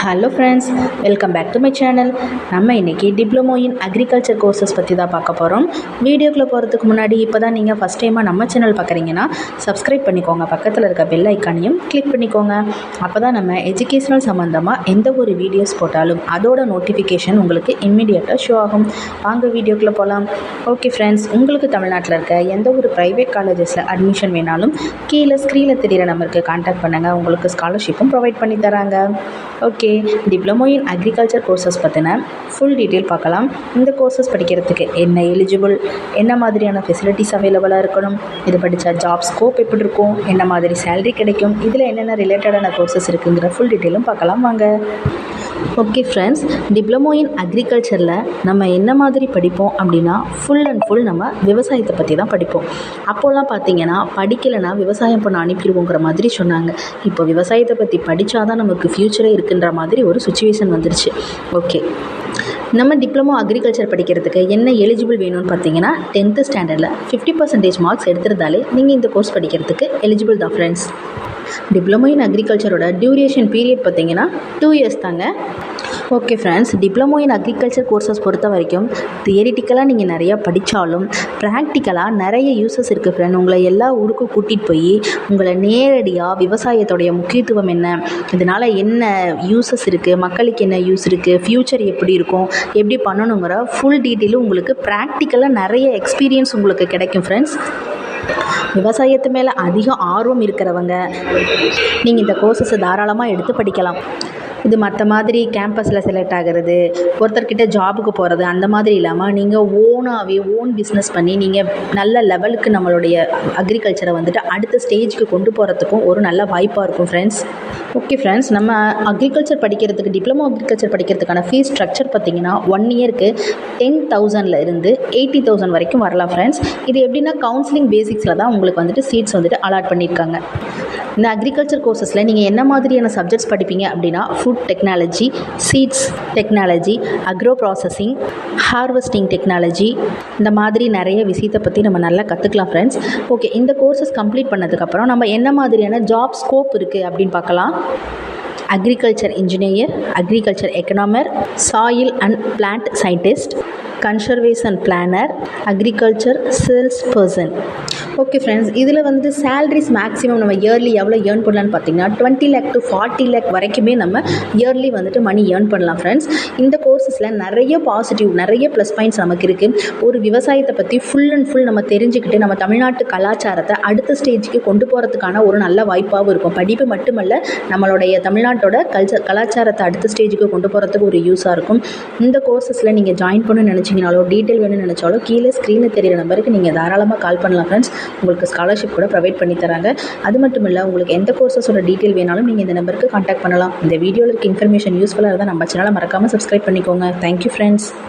Hello friends, welcome back to my channel. நம்ம இன்றைக்கி diploma in agriculture courses பற்றி தான் பார்க்க போகிறோம். வீடியோக்குள்ளே போகிறதுக்கு முன்னாடி இப்போ தான் நீங்கள் ஃபஸ்ட் டைமாக நம்ம சேனல் பார்க்குறீங்கன்னா சப்ஸ்கிரைப் பண்ணிக்கோங்க. பக்கத்தில் இருக்க பெல் ஐக்கானையும் கிளிக் பண்ணிக்கோங்க. அப்போ தான் நம்ம எஜுகேஷனல் சம்மந்தமாக எந்த ஒரு வீடியோஸ் போட்டாலும் அதோட நோட்டிஃபிகேஷன் உங்களுக்கு இம்மிடியேட்டாக ஷோ ஆகும். வாங்க வீடியோக்குள்ளே போகலாம். ஓகே ஃப்ரெண்ட்ஸ், உங்களுக்கு தமிழ்நாட்டில் இருக்க எந்த ஒரு ப்ரைவேட் காலேஜஸில் அட்மிஷன் வேணாலும் கீழே ஸ்க்ரீனில் தெரிகிற நம்பருக்கு கான்டாக்ட் பண்ணுங்கள். உங்களுக்கு ஸ்காலர்ஷிப்பும் ப்ரொவைட் பண்ணி தராங்க. Okay, diploma in agriculture courses பற்றின ஃபுல் டீட்டெயில் பார்க்கலாம். இந்த கோர்சஸ் படிக்கிறதுக்கு என்ன எலிஜிபிள், என்ன மாதிரியான ஃபெசிலிட்டிஸ் அவைலபிளாக இருக்கணும், இது படித்தா ஜாப் ஸ்கோப் எப்படி இருக்கும், என்ன மாதிரி சேலரி கிடைக்கும், இதில் என்னென்ன ரிலேட்டடான கோர்சஸ் இருக்குங்கிற ஃபுல் டீட்டெயிலும் பார்க்கலாம் வாங்க. ஓகே ஃப்ரெண்ட்ஸ், டிப்ளமோ இன் அக்ரிகல்ச்சரில் நம்ம என்ன மாதிரி படிப்போம் அப்படின்னா ஃபுல் அண்ட் ஃபுல் நம்ம விவசாயத்தை பற்றி தான் படிப்போம். அப்போல்லாம் பார்த்திங்கன்னா படிக்கலைன்னா விவசாயம் பண்ண அனுப்பிடுவோங்கிற மாதிரி சொன்னாங்க. இப்போ விவசாயத்தை பற்றி படித்தா தான் நமக்கு ஃப்யூச்சரே இருக்குன்ற மாதிரி ஒரு சுச்சுவேஷன் வந்துருச்சு. ஓகே, நம்ம டிப்ளமோ அக்ரிகல்ச்சர் படிக்கிறதுக்கு என்ன எலிஜிபிள் வேணும்னு பார்த்தீங்கன்னா 10th ஸ்டாண்டர்டில் 50% மார்க்ஸ் எடுத்திருந்தாலே நீங்கள் இந்த கோர்ஸ் படிக்கிறதுக்கு எலிஜிபிள் தான் ஃப்ரெண்ட்ஸ். டிப்ளமோ இன் அக்ரிகல்ச்சரோட டியூரேஷன் பீரியட் பார்த்தீங்கன்னா 2 years தாங்க. Okay friends, diploma in agriculture courses பொறுத்த வரைக்கும் தியரிட்டிக்கலாக நீங்கள் நிறையா படித்தாலும் ப்ராக்டிக்கலாக நிறைய யூஸஸ் இருக்குது ஃப்ரெண்ட். உங்களை எல்லா ஊருக்கும் கூட்டிகிட்டு போய் உங்களை நேரடியாக விவசாயத்தோடைய முக்கியத்துவம் என்ன, இதனால் என்ன யூஸஸ் இருக்குது, மக்களுக்கு என்ன யூஸ் இருக்குது, ஃப்யூச்சர் எப்படி இருக்கும், எப்படி பண்ணணுங்கிற ஃபுல் டீட்டெயிலும் உங்களுக்கு ப்ராக்டிக்கலாக நிறைய எக்ஸ்பீரியன்ஸ் உங்களுக்கு கிடைக்கும் ஃப்ரெண்ட்ஸ். விவசாயத்து மேலே அதிகம் ஆர்வம் இருக்கிறவங்க நீங்கள் இந்த கோர்சஸை தாராளமாக எடுத்து படிக்கலாம். இது மற்ற மாதிரி கேம்பஸில் செலக்ட் ஆகிறது, ஒருத்தர்கிட்ட ஜாபுக்கு போகிறது அந்த மாதிரி இல்லாமல் நீங்கள் ஓன் பிஸ்னஸ் பண்ணி நீங்கள் நல்ல லெவலுக்கு நம்மளுடைய அக்ரிகல்ச்சரை வந்துட்டு அடுத்த ஸ்டேஜுக்கு கொண்டு போகிறதுக்கும் ஒரு நல்ல வாய்ப்பாக இருக்கும் ஃப்ரெண்ட்ஸ். ஓகே ஃப்ரெண்ட்ஸ், நம்ம அக்ரிகல்ச்சர் படிக்கிறதுக்கு டிப்ளமோ அக்ரிகல்ச்சர் படிக்கிறதுக்கான ஃபீஸ் ஸ்ட்ரக்சர் பார்த்திங்கன்னா 1 இயருக்கு 10,000 இருந்து 80,000 வரைக்கும் வரலாம் ஃப்ரெண்ட்ஸ். இது எப்படின்னா கவுன்சிலிங் பேசிக்ஸில் தான் உங்களுக்கு வந்துட்டு சீட்ஸ் வந்துட்டு அலாட் பண்ணியிருக்காங்க. இந்த அக்ரிகல்ச்சர் கோர்சஸில் நீங்கள் என்ன மாதிரியான சப்ஜெக்ட்ஸ் படிப்பீங்க அப்படின்னா food technology, seeds technology, agro processing, harvesting technology, இந்த மாதிரி நிறைய விஷயத்தை பற்றி நம்ம நல்லா கற்றுக்கலாம் ஃப்ரெண்ட்ஸ். ஓகே, இந்த கோர்சஸ் கம்ப்ளீட் பண்ணதுக்கப்புறம் நம்ம என்ன மாதிரியான ஜாப் ஸ்கோப் இருக்குது அப்படின்னு பார்க்கலாம். Agriculture engineer, agriculture economist, soil and plant scientist, conservation planner, agriculture sales person. Okay friends, இதில் வந்து சேலரிஸ் மேக்ஸிமம் நம்ம இயர்லி எவ்வளோ ஏர்ன் பண்ணலான்னு பார்த்தீங்கன்னா 20 lakh to 40 lakh வரைக்குமே நம்ம இயர்லி வந்துட்டு மணி ஏர்ன் பண்ணலாம் ஃப்ரெண்ட்ஸ். இந்த கோர்சஸில் நிறைய பாசிட்டிவ், நிறைய ப்ளஸ் பாயிண்ட்ஸ் நமக்கு இருக்குது. ஒரு விவசாயத்தை பற்றி ஃபுல் அண்ட் ஃபுல் நம்ம தெரிஞ்சுக்கிட்டு நம்ம தமிழ்நாட்டு கலாச்சாரத்தை அடுத்த ஸ்டேஜுக்கு கொண்டு போகிறதுக்கான ஒரு நல்ல வாய்ப்பாகவும் இருக்கும். படிப்பு மட்டுமல்ல, நம்மளுடைய தமிழ்நாட்டோட கலாச்சாரத்தை அடுத்த ஸ்டேஜுக்கு கொண்டு போகிறதுக்கு ஒரு யூஸாக இருக்கும். இந்த கோர்சஸில் நீங்கள் ஜாயின் பண்ணணும்னு நினச்சிங்கனாலோ டீட்டெயில் வேணும்னு நினச்சாலோ கீழே ஸ்க்ரீனில் தெரிகிற நம்பருக்கு நீங்கள் தாராளமாக கால் பண்ணலாம் ஃப்ரெண்ட்ஸ். உங்களுக்கு ஸ்காலர்ஷிப் கூட ப்ரொவைட் பண்ணி தராங்க. அது மட்டும் இல்லை, உங்களுக்கு எந்த கோர்சஸோட டீட்டெயில் வேணாலும் நீங்கள் இந்த நம்பருக்கு கான்டாக்ட் பண்ணலாம். இந்த வீடியோவில் இருக்க இன்ஃபர்மேஷன் யூஸ்ஃபுல்லாக இருந்தால் நம்ம சேனலை மறக்காமல் சப்ஸ்கிரைப் பண்ணிக்கோங்க. Thank you friends.